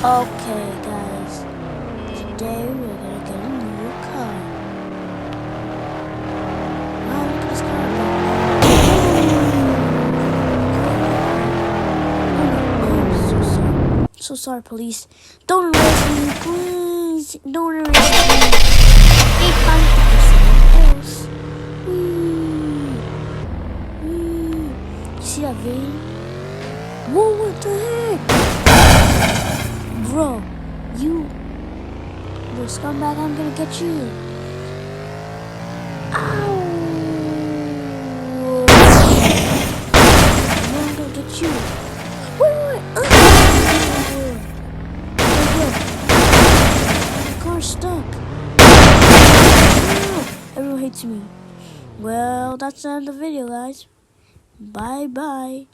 Okay, guys. Today we're gonna get a new car. Wow, look at this car. Oh, so sorry. So sorry, police. Don't arrest me, please. Don't arrest me. Hey, time to do something else. You see that vein? Whoa, what the heck? Bro, you scumbag, I'm gonna get you. Ow! I'm gonna get you. Wait. The car's stuck. Everyone hates me. Well, that's the end of the video, guys. Bye-bye.